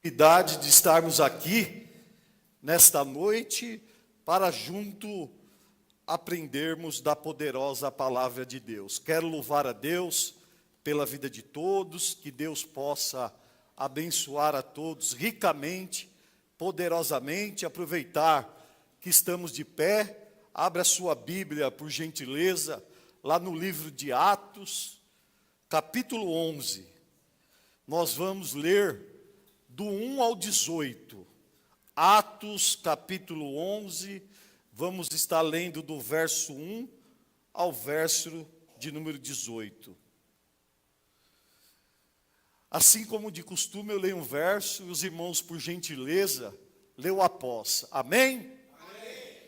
oportunidade de estarmos aqui nesta noite para junto aprendermos da poderosa palavra de Deus. Quero louvar a Deus pela vida de todos, que Deus possa abençoar a todos ricamente, poderosamente. Aproveitar que estamos de pé, abra a sua Bíblia, por gentileza, lá no livro de Atos, capítulo 11. Nós vamos ler do 1 ao 18. Atos, capítulo 11, vamos estar lendo do verso 1 ao verso de número 18. Assim como de costume, eu leio um verso e os irmãos, por gentileza, leu após. Amém? Amém.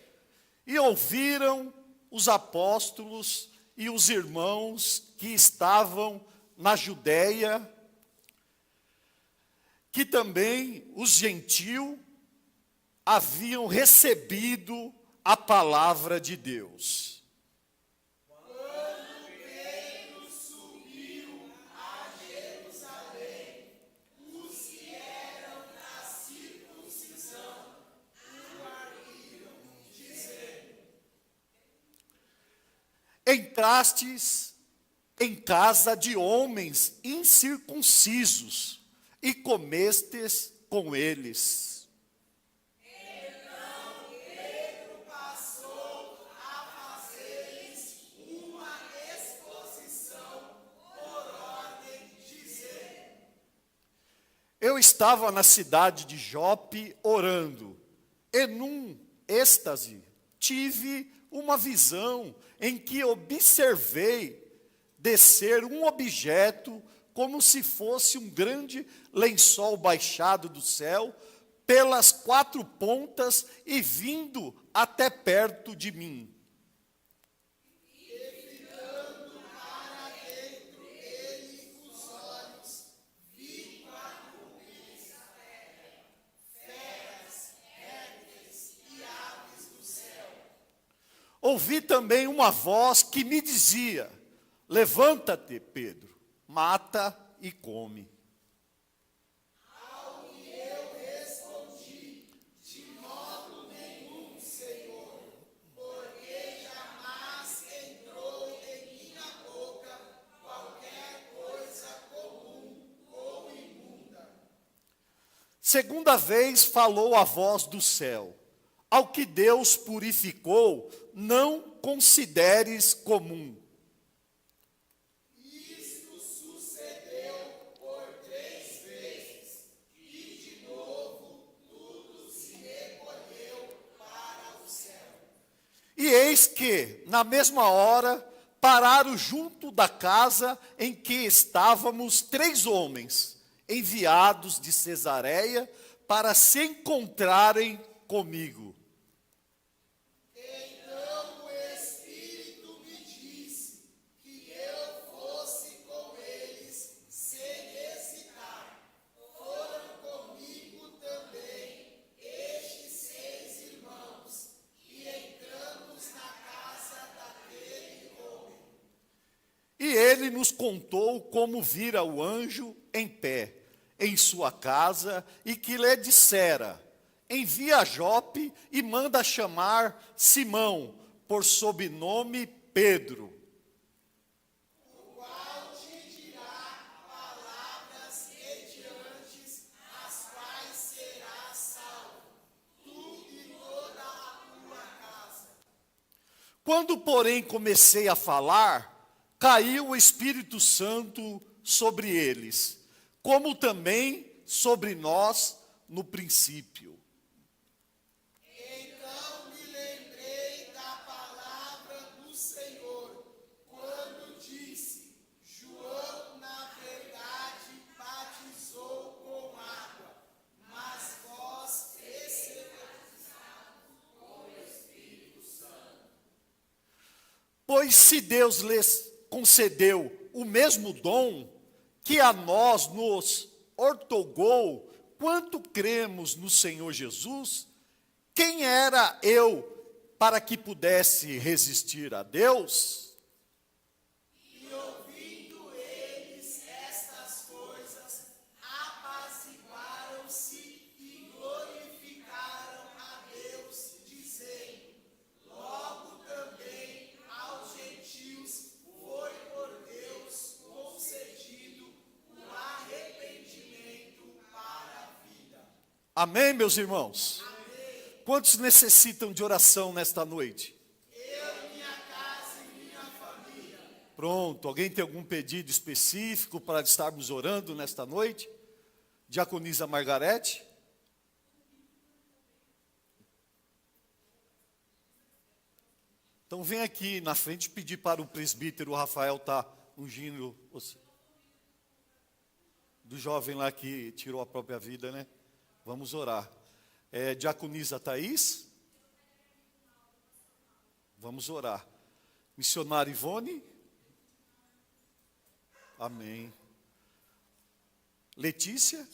E ouviram os apóstolos e os irmãos que estavam na Judéia, que também os gentios haviam recebido a palavra de Deus. Quando Pedro subiu a Jerusalém, os que eram da circuncisão o arguiram, dizendo: Entrastes em casa de homens incircuncisos e comestes com eles. Então Pedro passou a fazer-lhes uma exposição por ordem, dizendo: Eu estava na cidade de Jope orando, e num êxtase tive uma visão em que observei descer um objeto como se fosse um grande lençol baixado do céu pelas quatro pontas e vindo até perto de mim. e ficando para dentro dele os olhos, vi quatro rubins da terra, feras, répteis e aves do céu. Ouvi também uma voz que me dizia: levanta-te, Pedro, mata e come. Ao que eu respondi: de modo nenhum, Senhor, porque jamais entrou em minha boca qualquer coisa comum ou imunda. Segunda vez falou a voz do céu: ao que Deus purificou, não consideres comum. Isto sucedeu por 3 vezes, e de novo tudo se recolheu para o céu. E eis que, na mesma hora, pararam junto da casa em que estávamos 3 homens, enviados de Cesareia, para se encontrarem comigo. Então o Espírito me disse que eu fosse com eles sem hesitar. Foram comigo também estes 6 irmãos, e entramos na casa daquele homem. E ele nos contou como vira o anjo em pé, em sua casa, e que lhe dissera: envia a Jope e manda chamar Simão, por sobrenome Pedro. O qual te dirá palavras mediante as quais serás salvo, tu e toda a tua casa. Quando, porém, comecei a falar, caiu o Espírito Santo sobre eles, como também sobre nós no princípio. Então me lembrei da palavra do Senhor, quando disse: João, na verdade, batizou com água, mas vós recebereis com o Espírito Santo. Pois se Deus lhes concedeu o mesmo dom que a nós nos outorgou, quanto cremos no Senhor Jesus, quem era eu para que pudesse resistir a Deus? E ouvindo eles estas coisas, apaziguaram-se Amém, meus irmãos? Amém. Quantos necessitam de oração nesta noite? Eu, minha casa e minha família. Pronto, alguém tem algum pedido específico para estarmos orando nesta noite? Diaconisa Margarete? Então vem aqui na frente pedir para o presbítero Rafael estar ungindo você. Do jovem lá que tirou a própria vida, né? Vamos orar. Diaconisa Thaís? Vamos orar. Missionária Ivone? Amém. Letícia?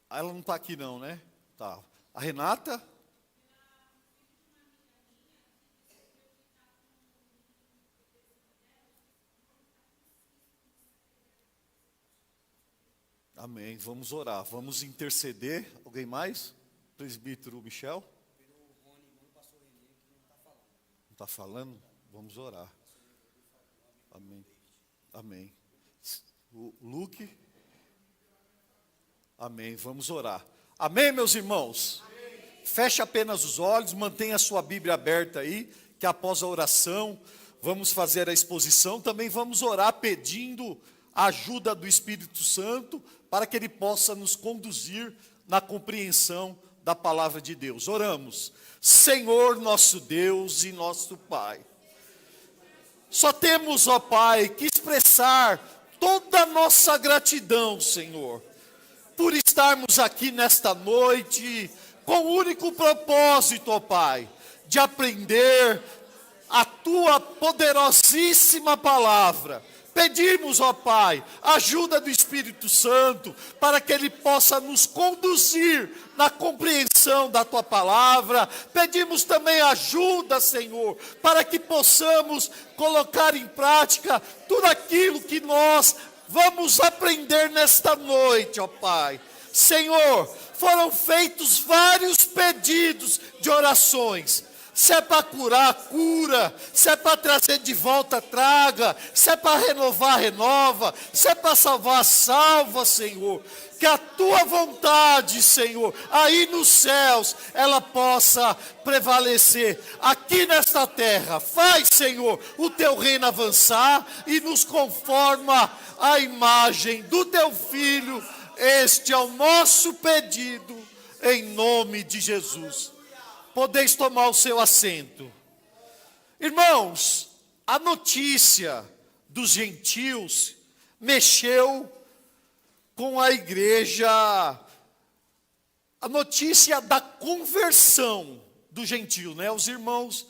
Ela não está aqui não, né? Tá. A Renata? Amém. Vamos orar. Vamos interceder. Alguém mais? Presbítero Michel? Não está falando? Vamos orar. Amém. Amém. O Luke? Amém. Vamos orar. Amém, meus irmãos? Amém. Feche apenas os olhos, mantenha a sua Bíblia aberta aí, que após a oração vamos fazer a exposição. Também vamos orar pedindo a ajuda do Espírito Santo para que Ele possa nos conduzir na compreensão da palavra de Deus. Oramos. Senhor nosso Deus e nosso Pai, só temos, ó Pai, que expressar toda a nossa gratidão, Senhor, por estarmos aqui nesta noite com o único propósito, ó Pai, de aprender a Tua poderosíssima palavra. Pedimos, ó Pai, ajuda do Espírito Santo para que Ele possa nos conduzir na compreensão da Tua palavra. Pedimos também ajuda, Senhor, para que possamos colocar em prática tudo aquilo que nós vamos aprender nesta noite, ó Pai. Senhor, foram feitos vários pedidos de orações. Se é para curar, cura. Se é para trazer de volta, traga. Se é para renovar, renova. Se é para salvar, salva, Senhor. Que a Tua vontade, Senhor, aí nos céus, ela possa prevalecer. Aqui nesta terra, faz, Senhor, o Teu reino avançar e nos conforma à imagem do Teu Filho. Este é o nosso pedido, em nome de Jesus. Podeis tomar o seu assento. Irmãos, a notícia dos gentios mexeu com a igreja. A notícia da conversão do gentio, né? Os irmãos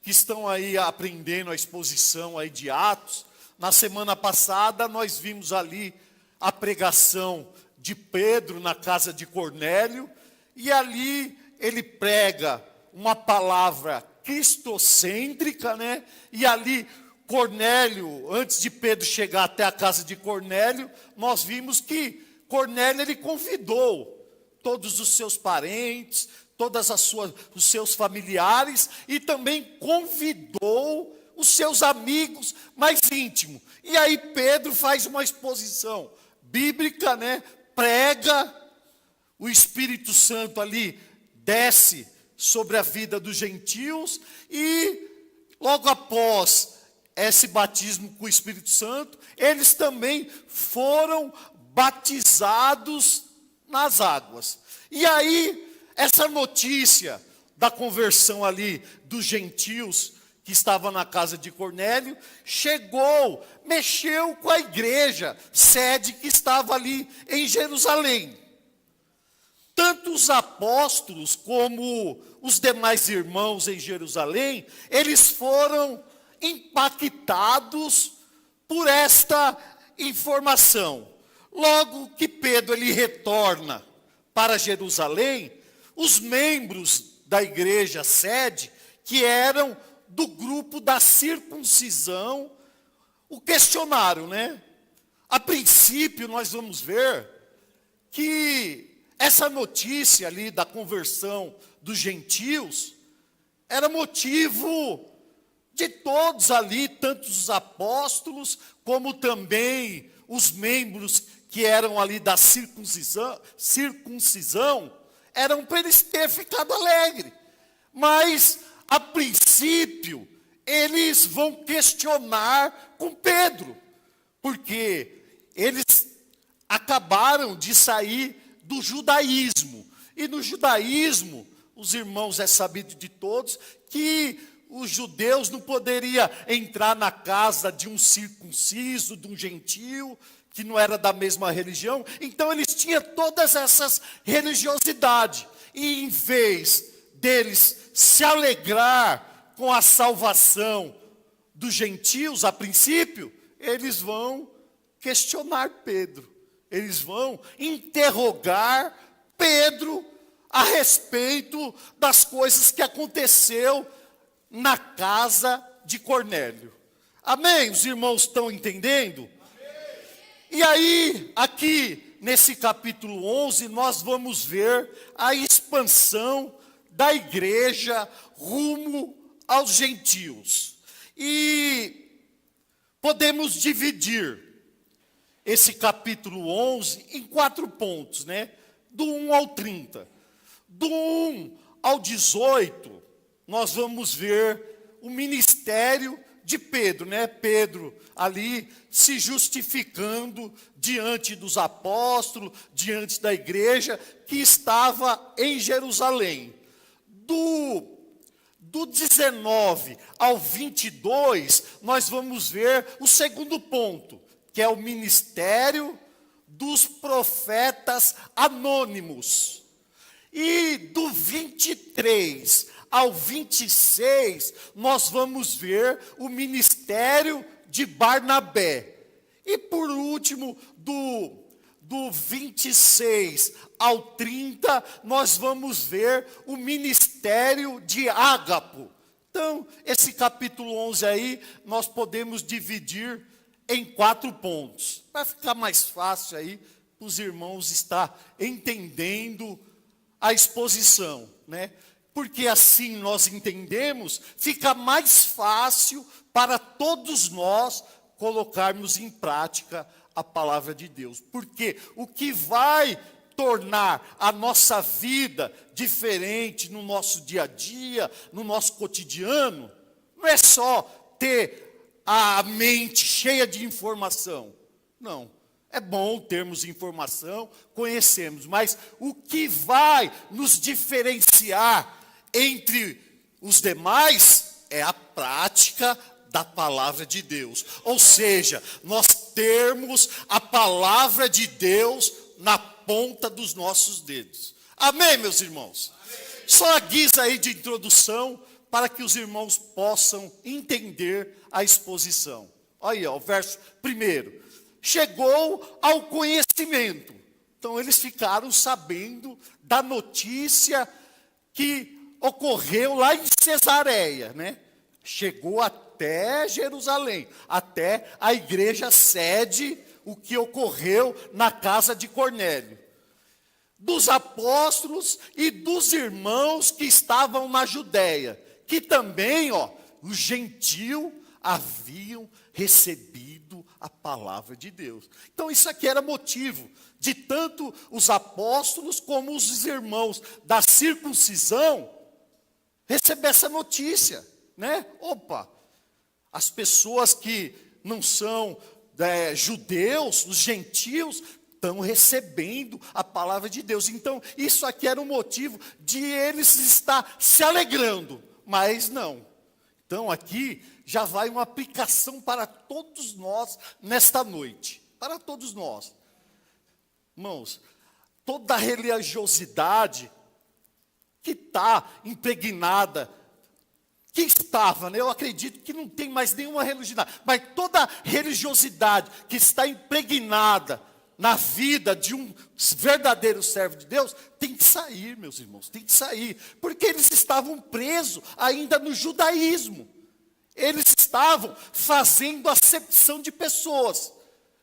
que estão aí aprendendo a exposição aí de Atos, na semana passada nós vimos ali a pregação de Pedro na casa de Cornélio, e ali ele prega uma palavra cristocêntrica, né? E ali Cornélio, antes de Pedro chegar até a casa de Cornélio, nós vimos que Cornélio ele convidou todos os seus parentes, os seus familiares, e também convidou os seus amigos mais íntimos. E aí Pedro faz uma exposição bíblica, né? Prega, o Espírito Santo ali desce sobre a vida dos gentios, e logo após esse batismo com o Espírito Santo, eles também foram batizados nas águas. E aí, essa notícia da conversão ali dos gentios que estavam na casa de Cornélio, chegou, mexeu com a igreja, sede que estava ali em Jerusalém. Tanto os apóstolos como os demais irmãos em Jerusalém, eles foram impactados por esta informação. Logo que Pedro ele retorna para Jerusalém, os membros da igreja sede, que eram do grupo da circuncisão, o questionaram, né? A princípio nós vamos ver que essa notícia ali da conversão dos gentios era motivo de todos ali, tanto os apóstolos como também os membros que eram ali da circuncisão eram para eles terem ficado alegre. Mas, a princípio, eles vão questionar com Pedro, porque eles acabaram de sair do judaísmo. E no judaísmo, os irmãos, é sabido de todos, que os judeus não poderiam entrar na casa de um circunciso, de um gentio, que não era da mesma religião. Então eles tinham todas essas religiosidades. E em vez deles se alegrar com a salvação dos gentios, a princípio, eles vão questionar Pedro. Eles vão interrogar Pedro a respeito das coisas que aconteceu na casa de Cornélio. Amém? Os irmãos estão entendendo? E aí, aqui nesse capítulo 11, nós vamos ver a expansão da igreja rumo aos gentios. E podemos dividir esse capítulo 11 em 4 pontos, né? Do 1 ao 30. Do 1 ao 18, nós vamos ver o ministério de Pedro, né? Pedro ali se justificando diante dos apóstolos, diante da igreja que estava em Jerusalém. Do 19 ao 22, nós vamos ver o segundo ponto, que é o ministério dos profetas anônimos. E do 23 ao 26, nós vamos ver o ministério de Barnabé. E por último, do 26 ao 30, nós vamos ver o ministério de Ágapo. Então, esse capítulo 11 aí, nós podemos dividir em 4 pontos. Para ficar mais fácil aí, os irmãos estar entendendo a exposição, né? Porque assim nós entendemos, fica mais fácil para todos nós colocarmos em prática a palavra de Deus. Porque o que vai tornar a nossa vida diferente no nosso dia a dia, no nosso cotidiano, não é só ter a mente cheia de informação. Não. É bom termos informação, conhecemos, mas o que vai nos diferenciar entre os demais é a prática da palavra de Deus. Ou seja, nós termos a palavra de Deus na ponta dos nossos dedos. Amém, meus irmãos? Amém. Só a guisa aí de introdução para que os irmãos possam entender a exposição. Olha aí, ó, o verso 1. Chegou ao conhecimento. Então eles ficaram sabendo da notícia que ocorreu lá em Cesareia, né? Chegou até Jerusalém, até a igreja sede, o que ocorreu na casa de Cornélio. Dos apóstolos e dos irmãos que estavam na Judéia, que também, ó, os gentios haviam recebido a palavra de Deus. Então isso aqui era motivo de tanto os apóstolos como os irmãos da circuncisão receber essa notícia, né? Opa, as pessoas que não são judeus, os gentios, estão recebendo a palavra de Deus. Então isso aqui era um motivo de eles estar se alegrando, mas não. Então aqui já vai uma aplicação para todos nós nesta noite. Para todos nós. Irmãos, toda a religiosidade que está impregnada, que estava, né? Eu acredito que não tem mais nenhuma religiosidade, mas toda a religiosidade que está impregnada na vida de um verdadeiro servo de Deus, tem que sair, meus irmãos, tem que sair. Porque eles estavam presos ainda no judaísmo. Eles estavam fazendo acepção de pessoas.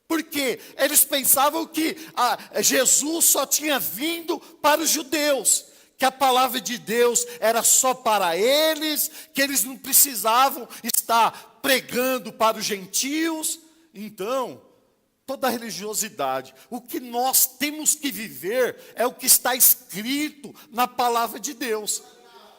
Porque eles pensavam que Jesus só tinha vindo para os judeus. Que a palavra de Deus era só para eles. Que eles não precisavam estar pregando para os gentios. Então, toda religiosidade. O que nós temos que viver é o que está escrito na palavra de Deus.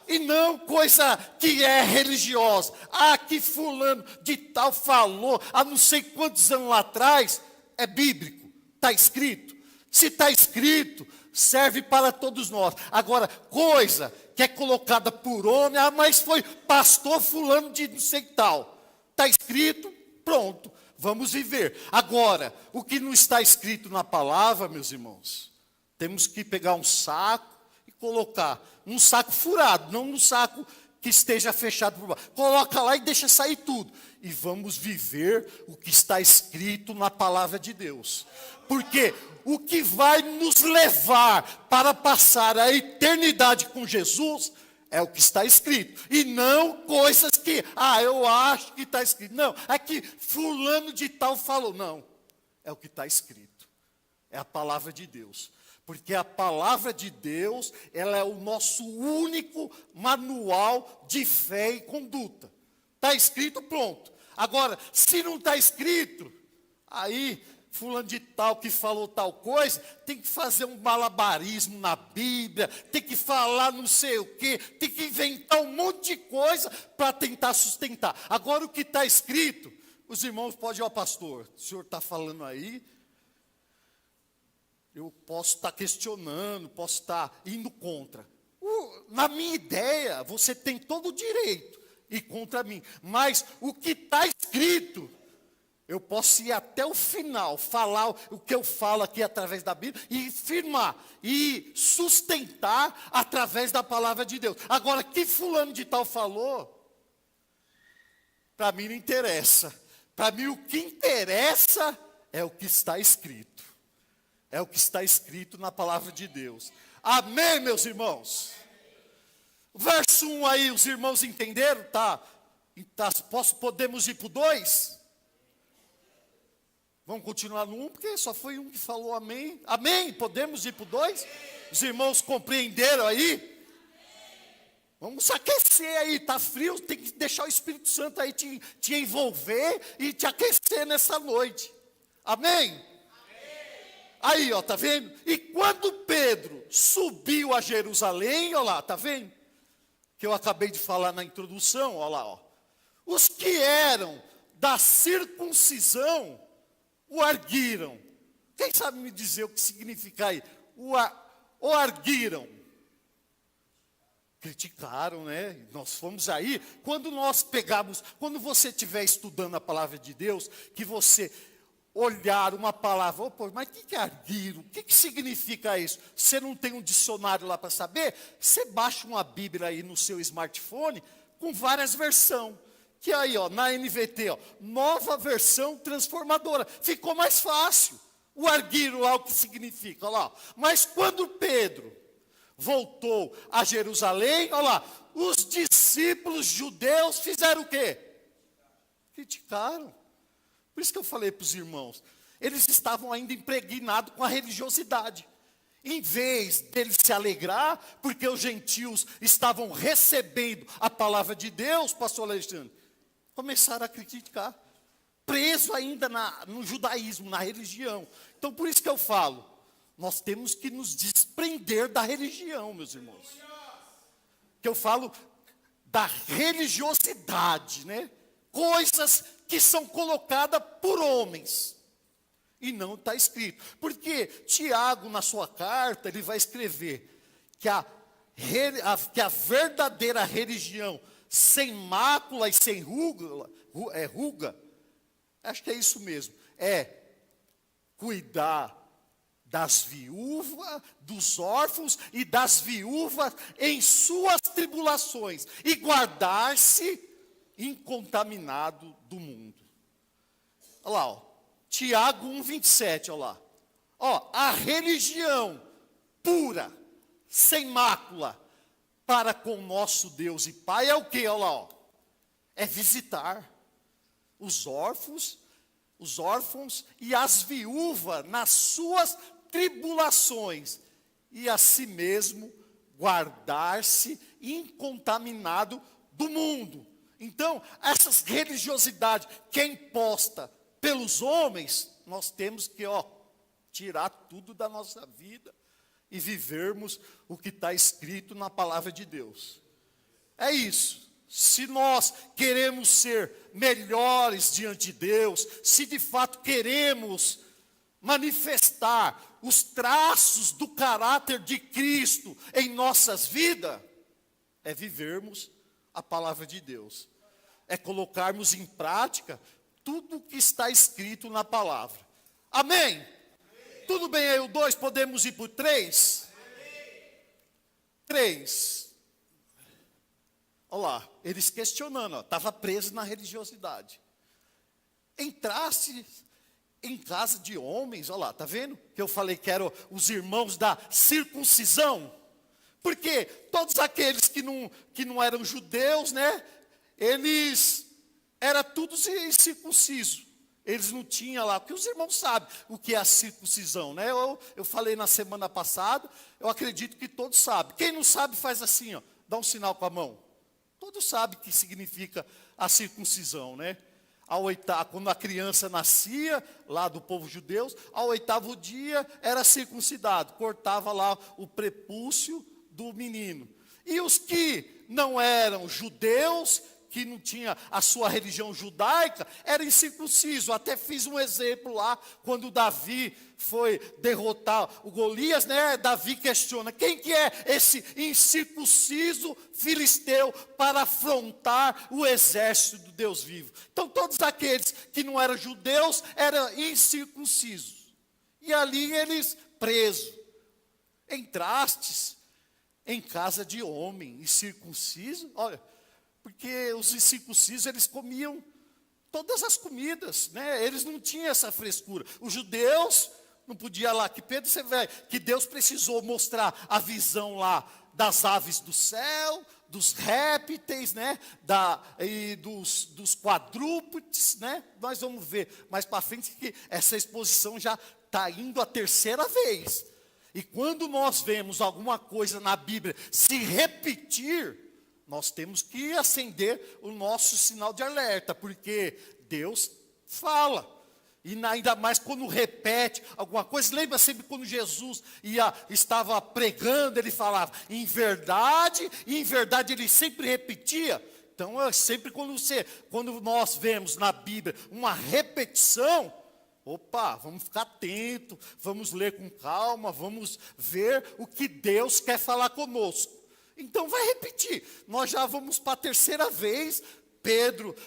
E não coisa que é religiosa. Ah, que fulano de tal falou, há não sei quantos anos lá atrás. É bíblico, está escrito. Se está escrito, serve para todos nós. Agora, coisa que é colocada por homem, ah, mas foi pastor fulano de não sei tal. Está escrito, pronto, vamos viver. Agora, o que não está escrito na palavra, meus irmãos, temos que pegar um saco e colocar. Um saco furado, não um saco que esteja fechado por baixo. Coloca lá e deixa sair tudo. E vamos viver o que está escrito na palavra de Deus. Porque o que vai nos levar para passar a eternidade com Jesus é o que está escrito. E não coisas que, eu acho que está escrito. Não, é que fulano de tal falou. Não, é o que está escrito. É a palavra de Deus. Porque a palavra de Deus, ela é o nosso único manual de fé e conduta. Está escrito, pronto. Agora, se não está escrito, aí fulano de tal que falou tal coisa, tem que fazer um malabarismo na Bíblia, tem que falar não sei o quê, tem que inventar um monte de coisa para tentar sustentar. Agora o que está escrito, os irmãos podem, pastor, o senhor está falando aí, eu posso estar questionando, posso estar indo contra. Na minha ideia, você tem todo o direito ir contra mim. Mas o que está escrito, eu posso ir até o final, falar o que eu falo aqui através da Bíblia, e firmar, e sustentar através da palavra de Deus. Agora, que fulano de tal falou, para mim não interessa. Para mim o que interessa é o que está escrito. É o que está escrito na palavra de Deus. Amém, meus irmãos? Verso 1 aí, os irmãos entenderam? Tá. Podemos ir para o 2? Vamos continuar no 1, porque só foi um que falou amém. Amém? Podemos ir para o 2? Os irmãos compreenderam aí? Vamos aquecer aí, está frio, tem que deixar o Espírito Santo aí te envolver e te aquecer nessa noite. Amém? Aí, tá vendo? E quando Pedro subiu a Jerusalém, lá, tá vendo? Que eu acabei de falar na introdução, lá. Os que eram da circuncisão o arguiram. Quem sabe me dizer o que significa aí? O arguiram. Criticaram, né? Nós fomos aí. Quando você estiver estudando a palavra de Deus, que você olhar uma palavra, mas o que é arguir? O que significa isso? Você não tem um dicionário lá para saber? Você baixa uma Bíblia aí no seu smartphone com várias versões. Que aí, na NVT, nova versão transformadora. Ficou mais fácil. O arguir lá o que significa, lá. Mas quando Pedro voltou a Jerusalém, lá, os discípulos judeus fizeram o quê? Criticaram. Por isso que eu falei para os irmãos, eles estavam ainda impregnados com a religiosidade. Em vez deles se alegrar, porque os gentios estavam recebendo a palavra de Deus, pastor Alexandre, começaram a criticar. Preso ainda no judaísmo, na religião. Então por isso que eu falo, nós temos que nos desprender da religião, meus irmãos. Que eu falo da religiosidade, né? Coisas que são colocadas por homens. E não está escrito. Porque Tiago, na sua carta, ele vai escrever que a verdadeira religião, sem mácula e sem ruga, acho que é isso mesmo, é cuidar das viúvas, dos órfãos e das viúvas em suas tribulações, e guardar-se incontaminado do mundo. Olha lá, Tiago 1,27, olha lá. A religião pura, sem mácula, para com nosso Deus e Pai é o que? Olha lá, é visitar os órfãos e as viúvas nas suas tribulações, e a si mesmo guardar-se incontaminado do mundo. Então, essas religiosidades que é imposta pelos homens, nós temos que, tirar tudo da nossa vida e vivermos o que está escrito na palavra de Deus. É isso. Se nós queremos ser melhores diante de Deus, se de fato queremos manifestar os traços do caráter de Cristo em nossas vidas, é vivermos a palavra de Deus. É colocarmos em prática tudo o que está escrito na palavra. Amém? Amém. Tudo bem aí o 2, podemos ir para o 3? 3. Olha lá, eles questionando, estava preso na religiosidade. Entrasse em casa de homens, olha lá, está vendo? Que eu falei que eram os irmãos da circuncisão. Porque todos aqueles que não eram judeus, né? Eles eram todos incircuncisos. Eles não tinham lá, porque os irmãos sabem o que é a circuncisão, né? Eu falei na semana passada, eu acredito que todos sabem. Quem não sabe faz assim, dá um sinal com a mão. Todos sabem o que significa a circuncisão, né? Quando a criança nascia, lá do povo judeu, ao 8º dia era circuncidado, cortava lá o prepúcio do menino. E os que não eram judeus, que não tinha a sua religião judaica, era incircunciso. Até fiz um exemplo lá, quando Davi foi derrotar o Golias, né? Davi questiona, quem que é esse incircunciso filisteu para afrontar o exército do Deus vivo? Então todos aqueles que não eram judeus, eram incircuncisos. E ali eles presos. Entrastes em casa de homem incircunciso, olha, porque os incircuncisos, eles comiam todas as comidas, né? Eles não tinham essa frescura. Os judeus não podiam lá, que Pedro, você vê, que Deus precisou mostrar a visão lá das aves do céu, dos répteis, né? E dos quadrúpedes, né? Nós vamos ver mais para frente que essa exposição já está indo a 3ª vez. E quando nós vemos alguma coisa na Bíblia se repetir, nós temos que acender o nosso sinal de alerta, porque Deus fala. E ainda mais quando repete alguma coisa. Lembra sempre quando Jesus estava pregando, ele falava, em verdade, e em verdade ele sempre repetia. Então, sempre quando nós vemos na Bíblia uma repetição, vamos ficar atento, vamos ler com calma, vamos ver o que Deus quer falar conosco. Então vai repetir, nós já vamos para a 3ª vez,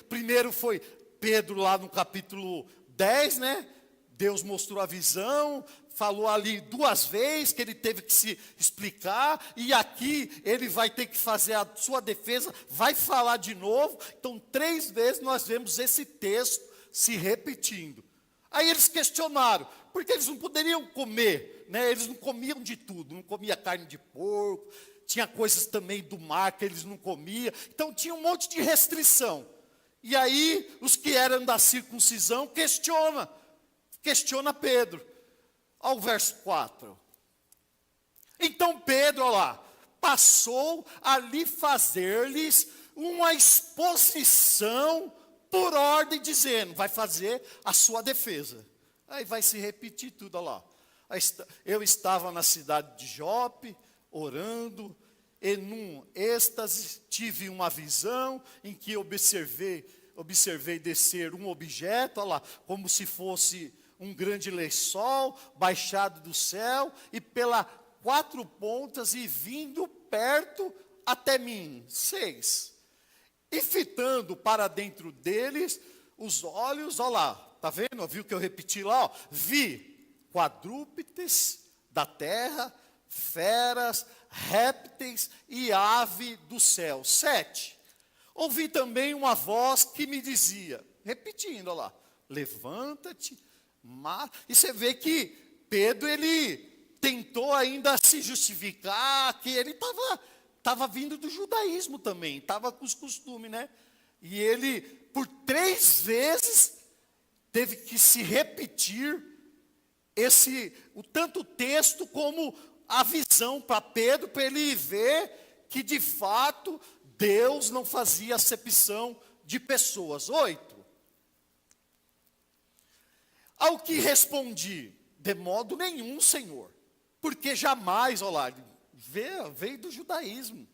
primeiro foi Pedro lá no capítulo 10, né? Deus mostrou a visão, falou ali 2 vezes que ele teve que se explicar, e aqui ele vai ter que fazer a sua defesa, vai falar de novo, então 3 vezes nós vemos esse texto se repetindo. Aí eles questionaram, porque eles não poderiam comer, né? Eles não comiam de tudo, não comia carne de porco, tinha coisas também do mar que eles não comiam. Então tinha um monte de restrição. E aí os que eram da circuncisão questiona Pedro. Olha o verso 4. Então Pedro, olha lá, passou a lhe fazer-lhes uma exposição por ordem, dizendo, vai fazer a sua defesa. Aí vai se repetir tudo, olha lá. Eu estava na cidade de Jope, orando, e num êxtase tive uma visão em que observei descer um objeto, olha lá, como se fosse um grande lençol baixado do céu e pelas 4 pontas e vindo perto até mim. 6. E fitando para dentro deles os olhos, olha lá, tá vendo? Viu que eu repeti lá? Vi quadrúpedes da terra, feras, répteis e ave do céu. 7. Ouvi também uma voz que me dizia, repetindo, olha lá, levanta-te, e você vê que Pedro, ele tentou ainda se justificar, que ele estava vindo do judaísmo também, estava com os costumes, né? E ele, por 3 vezes, teve que se repetir tanto o texto como a visão para Pedro, para ele ver que de fato Deus não fazia acepção de pessoas. 8. Ao que respondi, de modo nenhum, Senhor, porque jamais, olha lá, veio do judaísmo.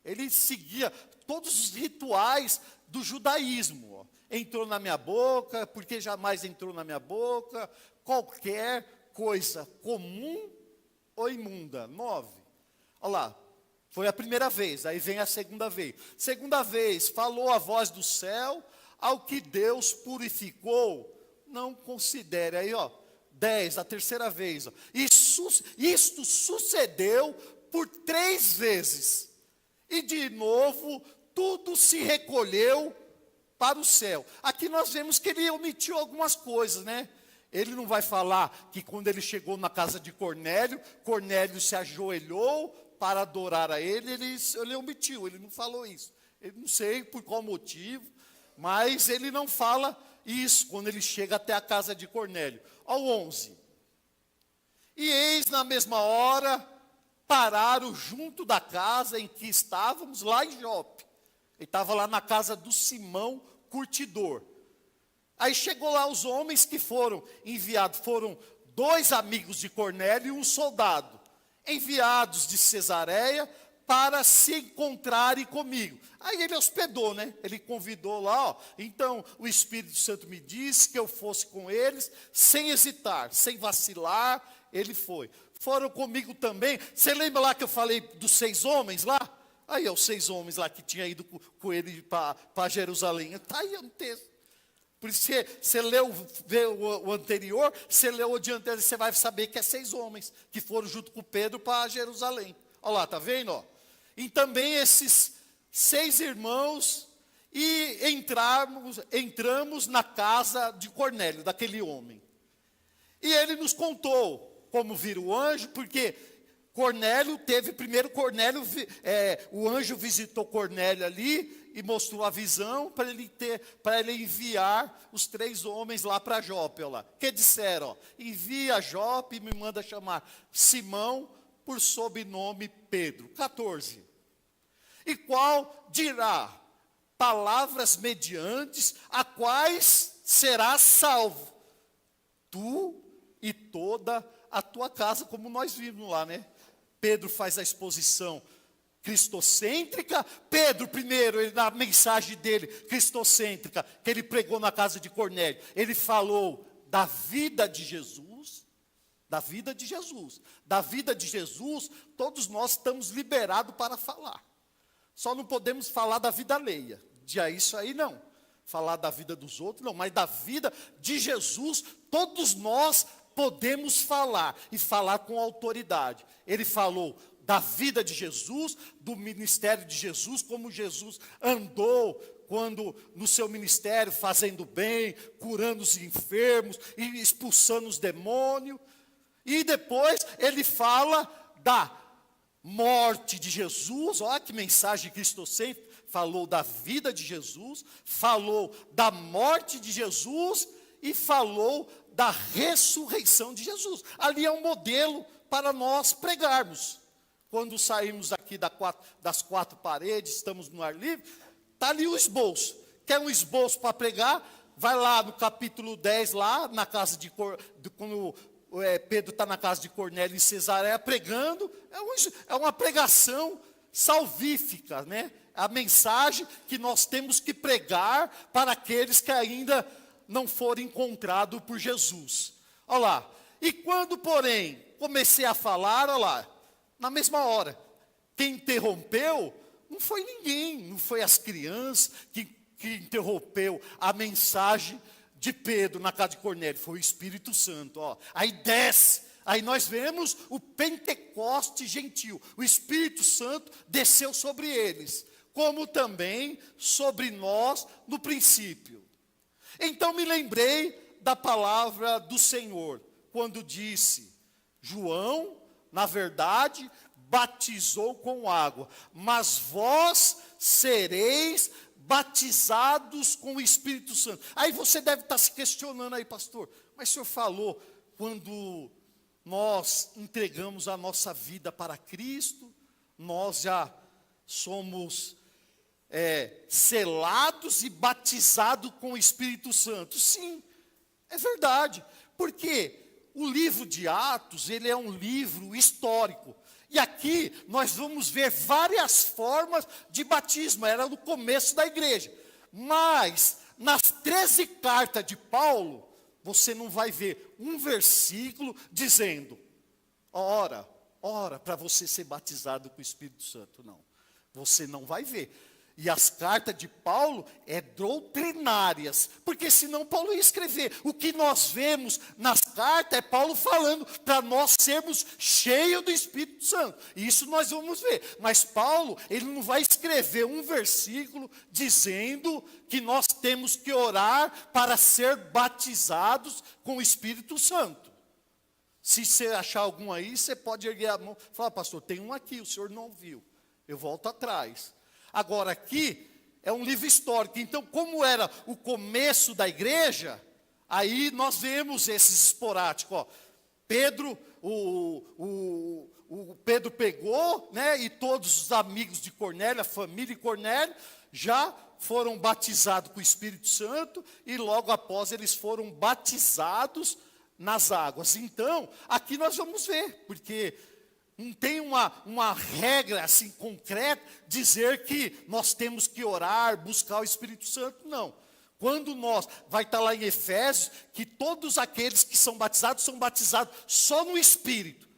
Ele seguia todos os rituais do judaísmo. Ó. Entrou na minha boca, porque jamais entrou na minha boca, qualquer coisa comum ou imunda. 9. Olha lá, foi a primeira vez, aí vem a segunda vez. Segunda vez, falou a voz do céu, ao que Deus purificou, não considere. Aí, ó, 10, a terceira vez. Ó. Isto sucedeu por 3 vezes. E de novo, tudo se recolheu para o céu. Aqui nós vemos que ele omitiu algumas coisas, né? Ele não vai falar que quando ele chegou na casa de Cornélio, Cornélio se ajoelhou para adorar a ele, ele omitiu, ele não falou isso. Eu não sei por qual motivo, mas ele não fala isso quando ele chega até a casa de Cornélio. Ao 11. E eis na mesma hora, pararam junto da casa em que estávamos, lá em Jope. Ele estava lá na casa do Simão, curtidor. Aí chegou lá os homens que foram enviados, foram 2 amigos de Cornélio e um soldado, enviados de Cesareia para se encontrarem comigo. Aí ele hospedou, né? Ele convidou lá, ó. Então o Espírito Santo me disse que eu fosse com eles, sem hesitar, sem vacilar, ele foi. Foram comigo também. Você lembra lá que eu falei dos 6 homens lá? Aí, os 6 homens lá que tinham ido com ele para Jerusalém. Está aí no texto. Por isso, você leu o anterior, você leu o dianteiro, você vai saber que é 6 homens que foram junto com Pedro para Jerusalém. Olha lá, está vendo? Ó? E também esses 6 irmãos, e entramos na casa de Cornélio, daquele homem. E ele nos contou como viram o anjo, porque Cornélio teve, primeiro Cornélio, o anjo visitou Cornélio ali e mostrou a visão para ele enviar os 3 homens lá para Jope, ó lá. Que disseram, ó, envia a Jope e me manda chamar Simão por sobrenome Pedro. 14. E qual dirá palavras mediantes a quais serás salvo, tu e toda a tua casa, como nós vimos lá, né? Pedro faz a exposição cristocêntrica. Pedro, primeiro, na mensagem dele, cristocêntrica, que ele pregou na casa de Cornélio, ele falou da vida de Jesus, da vida de Jesus. Da vida de Jesus, todos nós estamos liberados para falar. Só não podemos falar da vida alheia. Isso aí não. Falar da vida dos outros, não. Mas da vida de Jesus, todos nós podemos falar. E falar com autoridade. Ele falou da vida de Jesus, do ministério de Jesus, como Jesus andou quando no seu ministério, fazendo bem, curando os enfermos e expulsando os demônios. E depois ele fala da morte de Jesus. Olha que mensagem cristocêntrica. Falou da vida de Jesus, falou da morte de Jesus e falou da ressurreição de Jesus. Ali é um modelo para nós pregarmos. Quando saímos aqui das 4 paredes, estamos no ar livre, está ali o esboço. Quer um esboço para pregar? Vai lá no capítulo 10, lá na casa quando Pedro está na casa de Cornélio em Cesareia pregando. É uma pregação salvífica, né? A mensagem que nós temos que pregar para aqueles que ainda não foram encontrados por Jesus. Olha lá. E quando, porém, comecei a falar, olha lá, na mesma hora, quem interrompeu não foi ninguém, não foi as crianças que interrompeu a mensagem de Pedro na casa de Cornélio, foi o Espírito Santo. Ó. Aí desce, aí nós vemos o Pentecoste gentil, o Espírito Santo desceu sobre eles, como também sobre nós no princípio. Então me lembrei da palavra do Senhor, quando disse, João, na verdade, batizou com água, mas vós sereis batizados com o Espírito Santo. Aí você deve estar se questionando aí, pastor, mas o senhor falou quando nós entregamos a nossa vida para Cristo, nós já somos selados e batizados com o Espírito Santo. Sim, É verdade, porque o livro de Atos, ele é um livro histórico. E aqui nós vamos ver várias formas de batismo, era no começo da igreja. Mas, nas 13 cartas de Paulo, você não vai ver um versículo dizendo, ora para você ser batizado com o Espírito Santo, não. Você não vai ver. E as cartas de Paulo doutrinárias, porque senão Paulo ia escrever. O que nós vemos nas cartas é Paulo falando para nós sermos cheios do Espírito Santo. E isso nós vamos ver. Mas Paulo, ele não vai escrever um versículo dizendo que nós temos que orar para ser batizados com o Espírito Santo. Se você achar algum aí, você pode erguer a mão e falar, pastor, tem um aqui, o senhor não viu. Eu volto atrás. Agora aqui é um livro histórico, então como era o começo da igreja, aí nós vemos esses esporádicos, ó. Pedro, o Pedro pegou, né, e todos os amigos de Cornélio, a família de Cornélio, já foram batizados com o Espírito Santo, e logo após eles foram batizados nas águas. Então, aqui nós vamos ver, porque não tem uma regra assim concreta, dizer que nós temos que orar, buscar o Espírito Santo, não. Quando vai estar lá em Efésios, que todos aqueles que são batizados só no Espírito.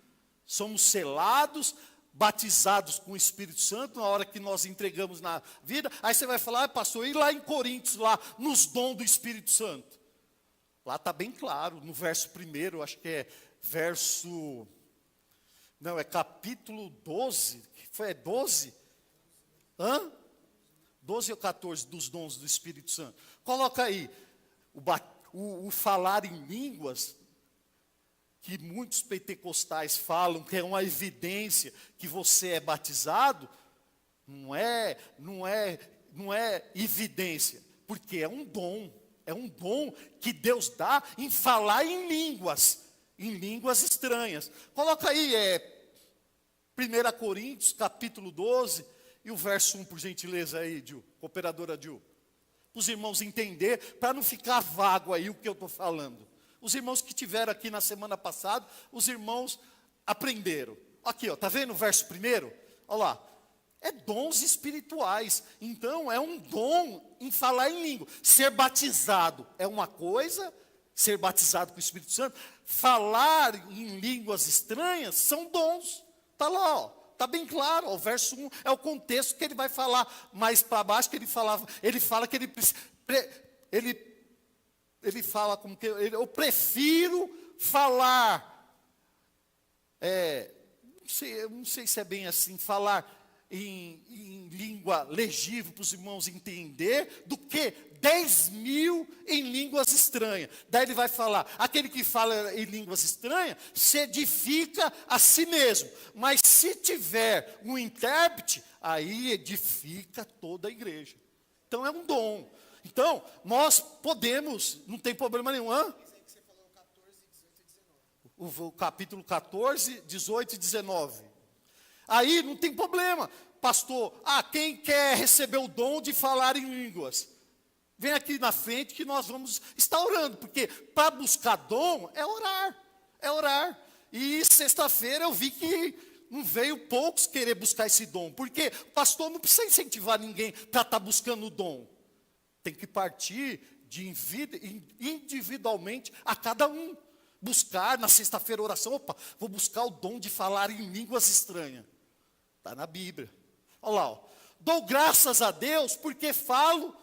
Somos selados, batizados com o Espírito Santo, na hora que nós entregamos na vida. Aí você vai falar, pastor, e lá em Coríntios, lá nos dons do Espírito Santo? Lá está bem claro, no verso 1, acho que é verso... Não, é capítulo 12, é 12? 12 ou 14 dos dons do Espírito Santo. Coloca aí, o falar em línguas, que muitos pentecostais falam que é uma evidência que você é batizado, não é evidência, porque é um dom que Deus dá em falar em línguas estranhas. Coloca aí, 1 Coríntios, capítulo 12, e o verso 1, por gentileza aí, cooperadora Ju. Para os irmãos entenderem, para não ficar vago aí o que eu estou falando. Os irmãos que tiveram aqui na semana passada, os irmãos aprenderam. Aqui, ó, tá vendo o verso 1? Olha lá. É dons espirituais. Então, é um dom em falar em língua. Ser batizado é uma coisa, ser batizado com o Espírito Santo. Falar em línguas estranhas são dons. Está lá, ó, está bem claro. Ó, o verso 1 é o contexto que ele vai falar. Mais para baixo que ele fala que ele fala como que eu prefiro falar. Não sei se é bem assim, falar em língua legível para os irmãos entender, do que 10.000 em línguas estranhas. Daí ele vai falar, aquele que fala em línguas estranhas, se edifica a si mesmo. Mas se tiver um intérprete, aí edifica toda a igreja. Então é um dom. Então, nós podemos, não tem problema nenhum. O capítulo 14, 18 e 19. Aí não tem problema, pastor. Quem quer receber o dom de falar em línguas? Vem aqui na frente que nós vamos estar orando, porque para buscar dom é orar. E sexta-feira eu vi que não veio poucos querer buscar esse dom, porque o pastor não precisa incentivar ninguém para estar buscando o dom. Tem que partir individualmente a cada um. Buscar na sexta-feira oração, vou buscar o dom de falar em línguas estranhas. Está na Bíblia. Olha lá, ó. Dou graças a Deus porque falo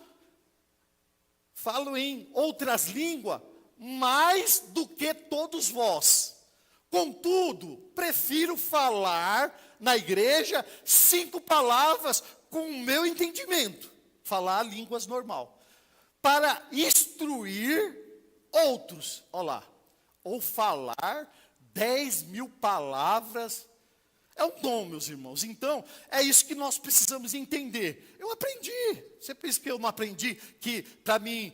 em outras línguas mais do que todos vós. Contudo, prefiro falar na igreja 5 palavras com o meu entendimento. Falar línguas normal. Para instruir outros. Olha lá. Ou falar 10.000 palavras. É um dom, meus irmãos. Então, é isso que nós precisamos entender. Eu aprendi. Você pensa que eu não aprendi que para mim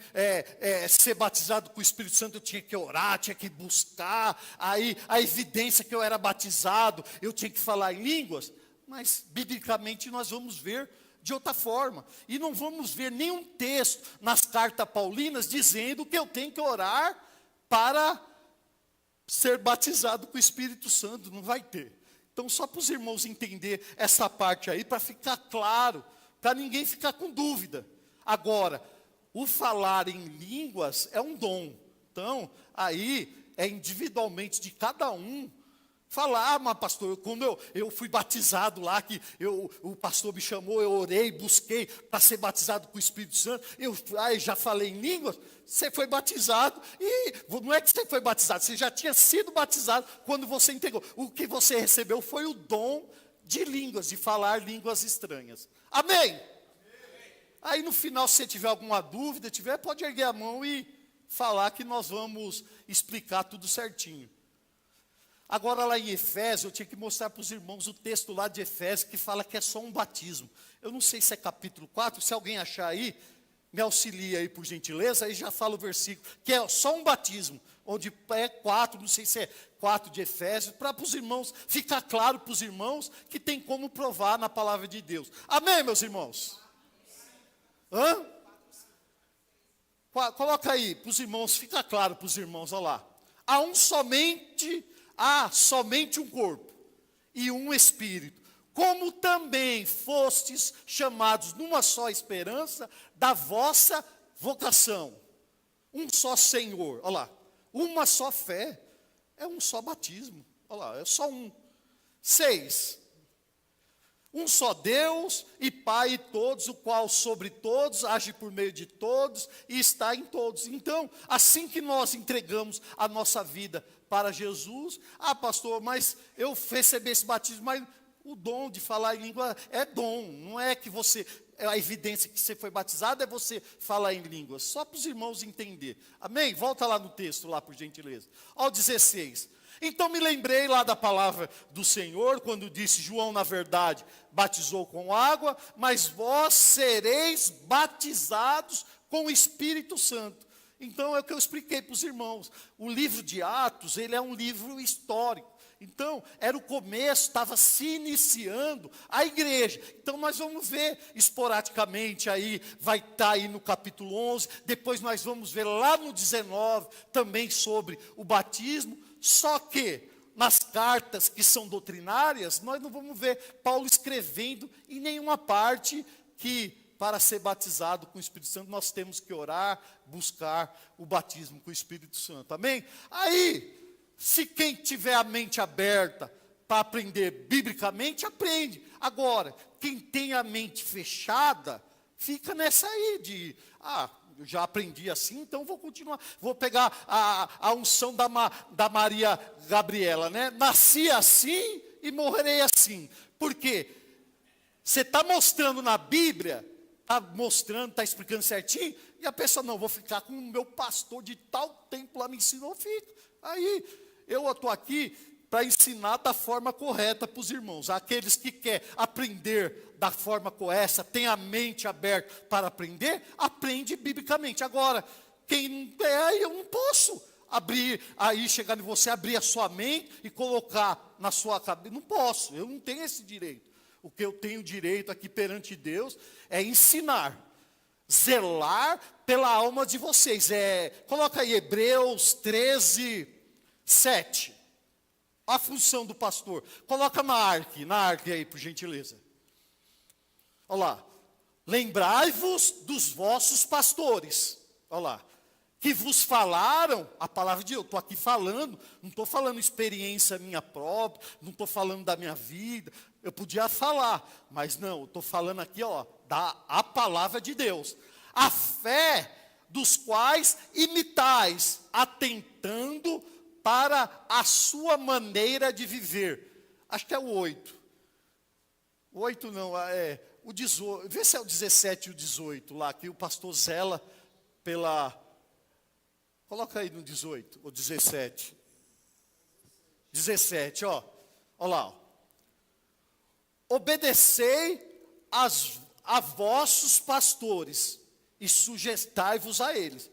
ser batizado com o Espírito Santo eu tinha que orar, tinha que buscar. Aí a evidência que eu era batizado, eu tinha que falar em línguas. Mas, biblicamente, nós vamos ver de outra forma. E não vamos ver nenhum texto nas cartas paulinas dizendo que eu tenho que orar para ser batizado com o Espírito Santo, não vai ter. Então, só para os irmãos entender essa parte aí, para ficar claro, para ninguém ficar com dúvida. Agora, o falar em línguas é um dom. Então, aí é individualmente de cada um falar, mas pastor, quando eu fui batizado lá, que o pastor me chamou, eu orei, busquei para ser batizado com o Espírito Santo, eu já falei em línguas, você foi batizado, e não é que você foi batizado, você já tinha sido batizado quando você entregou. O que você recebeu foi o dom de línguas, de falar línguas estranhas. Amém? Aí no final, se você tiver alguma dúvida, pode erguer a mão e falar que nós vamos explicar tudo certinho. Agora lá em Efésios, eu tinha que mostrar para os irmãos o texto lá de Efésios, que fala que é só um batismo. Eu não sei se é capítulo 4, se alguém achar aí, me auxilia aí por gentileza, aí já fala o versículo, que é só um batismo, onde é 4, não sei se é 4 de Efésios, para os irmãos, ficar claro para os irmãos, que tem como provar na palavra de Deus. Amém, meus irmãos? Hã? Coloca aí, para os irmãos, fica claro para os irmãos, olha lá. Há somente um corpo e um espírito, como também fostes chamados numa só esperança da vossa vocação. Um só Senhor, olha lá, uma só fé, é um só batismo, olha lá, é só um. 6, um só Deus e Pai de todos, o qual sobre todos, age por meio de todos e está em todos. Então, assim que nós entregamos a nossa vida para Jesus, pastor, mas eu recebi esse batismo, mas o dom de falar em língua é dom, não é que a evidência que você foi batizado é você falar em línguas, só para os irmãos entender. Amém? Volta lá no texto, lá por gentileza. Ao 16. Então me lembrei lá da palavra do Senhor, quando disse, João na verdade batizou com água, mas vós sereis batizados com o Espírito Santo. Então é o que eu expliquei para os irmãos. O livro de Atos, ele é um livro histórico. Então, era o começo, estava se iniciando a igreja. Então, nós vamos ver esporadicamente aí, vai estar aí no capítulo 11, depois nós vamos ver lá no 19, também sobre o batismo. Só que, nas cartas que são doutrinárias, nós não vamos ver Paulo escrevendo em nenhuma parte que, para ser batizado com o Espírito Santo, nós temos que orar, buscar o batismo com o Espírito Santo. Amém? Aí, se quem tiver a mente aberta para aprender biblicamente, aprende. Agora, quem tem a mente fechada, fica nessa aí de, eu já aprendi assim, então vou continuar. Vou pegar a unção da Maria Gabriela, né? Nasci assim e morrerei assim. Por quê? Você está mostrando na Bíblia, está explicando certinho, e a pessoa, não, vou ficar com o meu pastor de tal tempo lá me ensinou, fica. Aí, eu estou aqui para ensinar da forma correta para os irmãos. Aqueles que querem aprender da forma correta, tem a mente aberta para aprender, aprende biblicamente. Agora, quem não quer, eu não posso abrir, aí chegar em você, abrir a sua mente e colocar na sua cabeça. Não posso, eu não tenho esse direito. O que eu tenho direito aqui perante Deus é ensinar, zelar pela alma de vocês. Coloca aí Hebreus 13, 7. A função do pastor. Coloca na arque aí, por gentileza. Olha lá. Lembrai-vos dos vossos pastores. Olha lá. Que vos falaram a palavra de Deus. Eu estou aqui falando, não estou falando experiência minha própria, não estou falando da minha vida. Eu podia falar, mas não, eu estou falando aqui, a palavra de Deus. A fé dos quais imitais, atentando para a sua maneira de viver. Acho que é o 8. O 8 não, o 18. Vê se é o 17 e o 18 lá, que o pastor zela pela... Coloca aí no 18, ou 17. 17, olha lá. Obedecei a vossos pastores e sujeitai-vos a eles.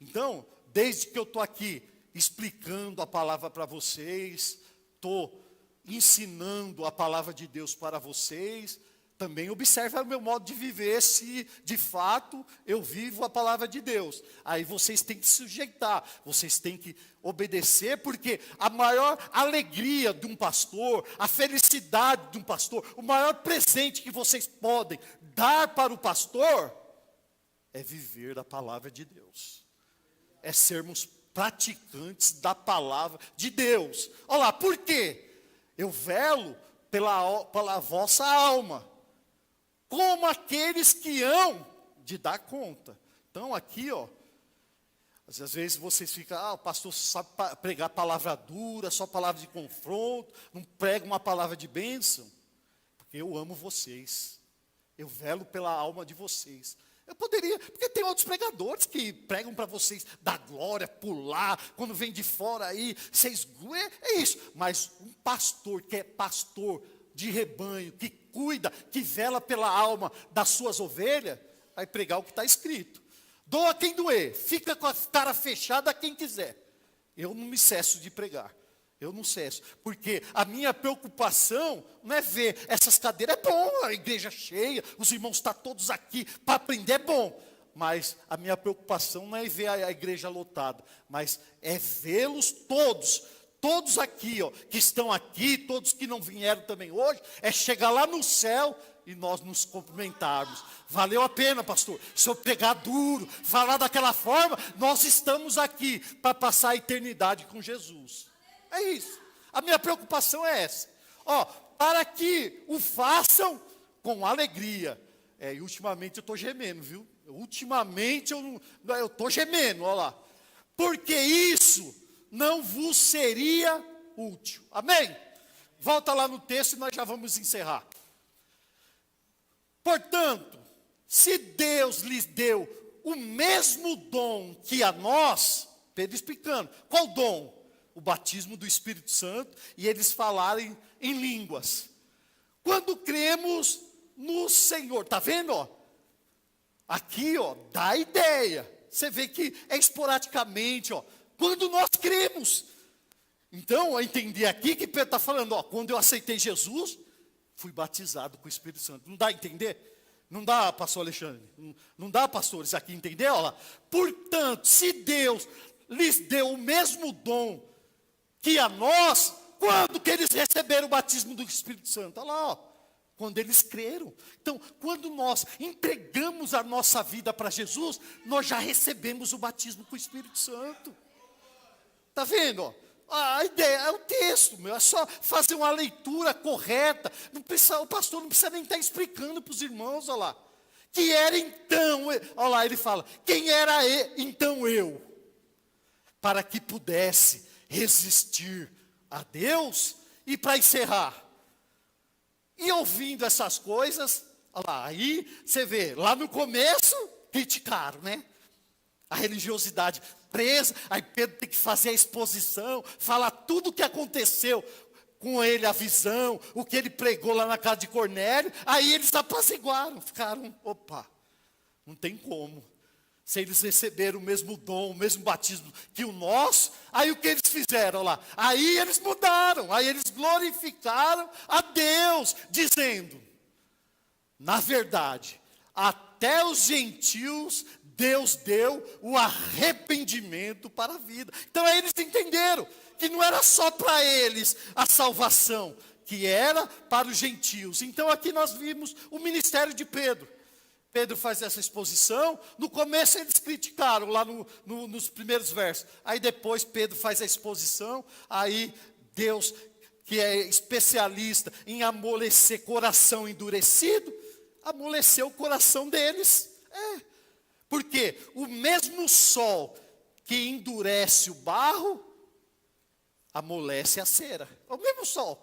Então, desde que eu estou aqui explicando a palavra para vocês, estou ensinando a palavra de Deus para vocês, também observe o meu modo de viver, se de fato eu vivo a palavra de Deus. Aí vocês têm que se sujeitar, vocês têm que obedecer, porque a maior alegria de um pastor, a felicidade de um pastor, o maior presente que vocês podem dar para o pastor, é viver a palavra de Deus. É sermos praticantes da palavra de Deus. Olha lá, por quê? Eu velo pela vossa alma, como aqueles que hão de dar conta. Então aqui, às vezes vocês ficam, o pastor sabe pregar palavra dura, só palavra de confronto, não prega uma palavra de bênção, porque eu amo vocês, eu velo pela alma de vocês. Eu poderia, porque tem outros pregadores que pregam para vocês dar glória, pular, quando vem de fora aí, vocês, é isso. Mas um pastor que é pastor de rebanho, que cuida, que vela pela alma das suas ovelhas, vai pregar o que está escrito. Doa quem doer, fica com a cara fechada quem quiser. Eu não me cesso de pregar. Eu não cesso, porque a minha preocupação não é ver essas cadeiras, é bom, a igreja cheia, os irmãos estão todos aqui, para aprender é bom. Mas a minha preocupação não é ver a igreja lotada, mas é vê-los todos aqui, que estão aqui, todos que não vieram também hoje, é chegar lá no céu e nós nos cumprimentarmos. Valeu a pena, pastor. Se eu pegar duro, falar daquela forma, nós estamos aqui para passar a eternidade com Jesus. É isso. A minha preocupação é essa. Para que o façam com alegria. E ultimamente eu estou gemendo, viu? Ultimamente eu estou gemendo, olha lá. Porque isso não vos seria útil. Amém? Volta lá no texto e nós já vamos encerrar. Portanto, se Deus lhes deu o mesmo dom que a nós, Pedro explicando, qual dom? O batismo do Espírito Santo e eles falarem em línguas. Quando cremos no Senhor, está vendo? Aqui, dá a ideia. Você vê que é esporadicamente, quando nós cremos. Então, eu entendi aqui que Pedro está falando, quando eu aceitei Jesus, fui batizado com o Espírito Santo. Não dá a entender? Não dá, pastor Alexandre? Não dá, pastores, aqui entender? Olha lá. Portanto, se Deus lhes deu o mesmo dom que a nós, quando que eles receberam o batismo do Espírito Santo? Olha lá, quando eles creram. Então, quando nós entregamos a nossa vida para Jesus, nós já recebemos o batismo com o Espírito Santo. Está vendo? A ideia é o texto, é só fazer uma leitura correta. Não precisa, o pastor não precisa nem estar explicando para os irmãos, olha lá. Que era então, olha lá, ele fala, quem era então eu? Para que pudesse resistir a Deus. E para encerrar, e ouvindo essas coisas, olha lá, aí você vê, lá no começo, criticaram, né? A religiosidade presa, aí Pedro tem que fazer a exposição, falar tudo o que aconteceu com ele, a visão, o que ele pregou lá na casa de Cornélio, aí eles apaziguaram, ficaram, opa, não tem como. Se eles receberam o mesmo dom, o mesmo batismo que o nosso, aí o que eles fizeram lá? Aí eles mudaram, aí eles glorificaram a Deus, dizendo, na verdade, até os gentios Deus deu o arrependimento para a vida. Então aí eles entenderam que não era só para eles a salvação, que era para os gentios. Então aqui nós vimos o ministério de Pedro. Pedro faz essa exposição, no começo eles criticaram, lá nos primeiros versos. Aí depois Pedro faz a exposição, aí Deus, que é especialista em amolecer coração endurecido, amoleceu o coração deles. Porque o mesmo sol que endurece o barro, amolece a cera. É o mesmo sol.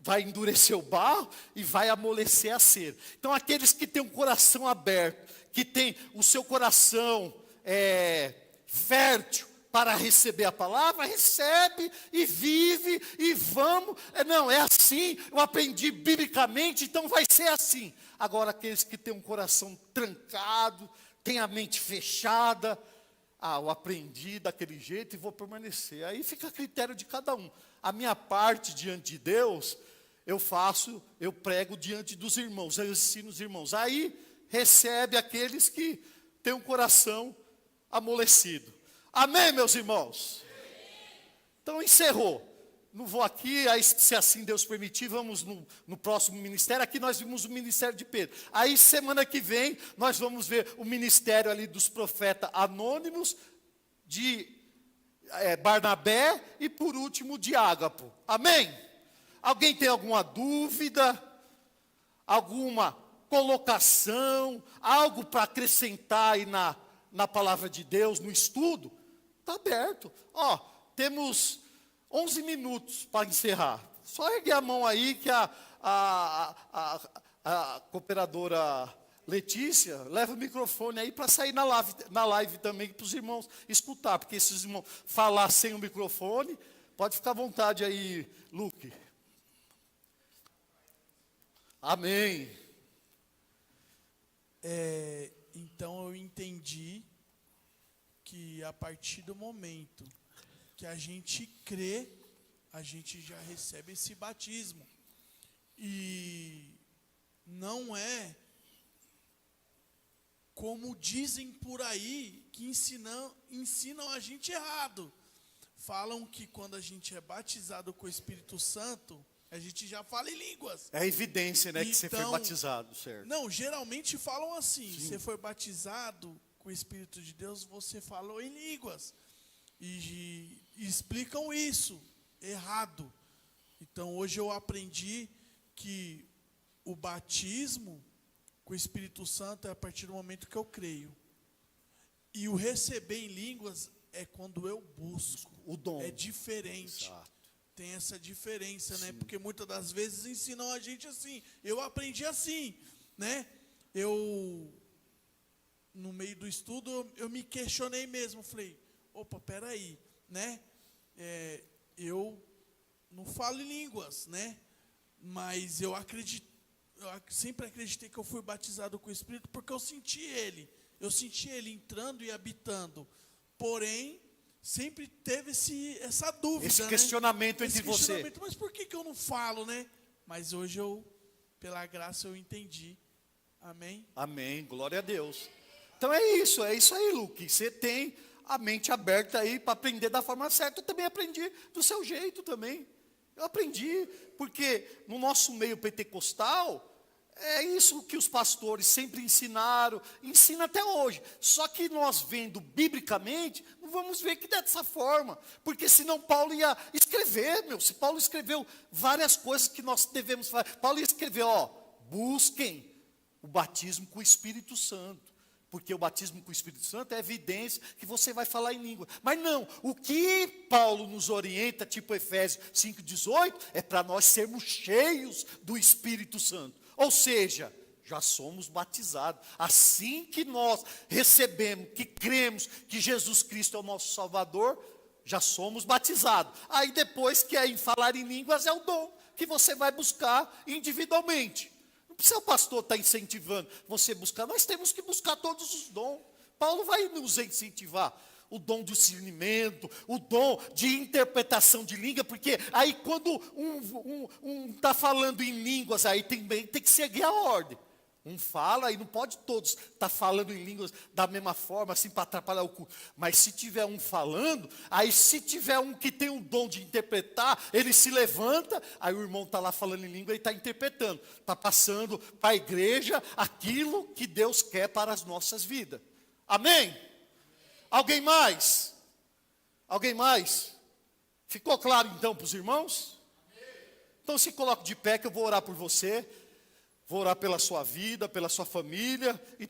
Vai endurecer o barro e vai amolecer a cera. Então aqueles que têm um coração aberto, que tem o seu coração fértil para receber a palavra, recebe e vive e vamos. Não, é assim, eu aprendi biblicamente, então vai ser assim. Agora aqueles que têm um coração trancado, têm a mente fechada, eu aprendi daquele jeito e vou permanecer. Aí fica a critério de cada um. A minha parte diante de Deus, eu prego diante dos irmãos, eu ensino os irmãos. Aí recebe aqueles que têm um coração amolecido. Amém, meus irmãos? Então encerrou. Não vou aqui, aí, se assim Deus permitir, vamos no próximo ministério. Aqui nós vimos o ministério de Pedro. Aí semana que vem nós vamos ver o ministério ali dos profetas anônimos, de Barnabé e por último de Ágapo. Amém? Alguém tem alguma dúvida? Alguma colocação? Algo para acrescentar aí na palavra de Deus, no estudo? Está aberto. Ó, temos 11 minutos para encerrar. Só ergue a mão aí que a cooperadora Letícia leva o microfone aí para sair na live também para os irmãos escutar. Porque se os irmãos falar sem o microfone, pode ficar à vontade aí, Luke. Amém. Então eu entendi que a partir do momento que a gente crê, a gente já recebe esse batismo. E não é como dizem por aí, que ensinam a gente errado. Falam que quando a gente é batizado com o Espírito Santo, a gente já fala em línguas. É evidência, né, que você foi Então, batizado, certo? Não, geralmente falam assim, Sim. você foi batizado com o Espírito de Deus, você falou em línguas. E explicam isso errado. Então hoje eu aprendi que o batismo com o Espírito Santo é a partir do momento que eu creio. E o receber em línguas é quando eu busco. O dom. É diferente. Exato. Tem essa diferença, né? Sim. Porque muitas das vezes ensinam a gente assim. Eu aprendi assim, né? No meio do estudo, eu me questionei mesmo. Falei, opa, peraí, né? Eu não falo em línguas, né? Mas eu sempre acreditei que eu fui batizado com o Espírito porque eu senti Ele. Eu senti Ele entrando e habitando. Porém, sempre teve essa dúvida, Esse né? questionamento entre você. Mas por que eu não falo, né? Mas hoje pela graça, eu entendi. Amém? Amém, glória a Deus. Então é isso aí, Luke. Você tem a mente aberta aí para aprender da forma certa. Eu também aprendi do seu jeito também. Eu aprendi, porque no nosso meio pentecostal, é isso que os pastores sempre ensinaram, ensina até hoje. Só que nós vendo biblicamente, não vamos ver que dessa forma. Porque senão Paulo ia escrever, se Paulo escreveu várias coisas que nós devemos fazer. Paulo ia escrever, busquem o batismo com o Espírito Santo. Porque o batismo com o Espírito Santo é evidência que você vai falar em língua. Mas não, o que Paulo nos orienta, tipo Efésios 5,18, é para nós sermos cheios do Espírito Santo. Ou seja, já somos batizados. Assim que nós recebemos, que cremos que Jesus Cristo é o nosso Salvador, já somos batizados. Aí depois que é em falar em línguas é o dom que você vai buscar individualmente. Não precisa o pastor estar incentivando você a buscar. Nós temos que buscar todos os dons. Paulo vai nos incentivar. O dom do discernimento, o dom de interpretação de língua, porque aí quando um está falando em línguas, aí tem que seguir a ordem. Um fala e não pode todos estar falando em línguas da mesma forma, assim, para atrapalhar o culto. Mas se tiver um falando, aí se tiver um que tem o dom de interpretar, ele se levanta, aí o irmão está lá falando em língua e está interpretando. Está passando para a igreja aquilo que Deus quer para as nossas vidas. Amém? Alguém mais? Alguém mais? Ficou claro então para os irmãos? Então se coloque de pé que eu vou orar por você. Vou orar pela sua vida, pela sua família e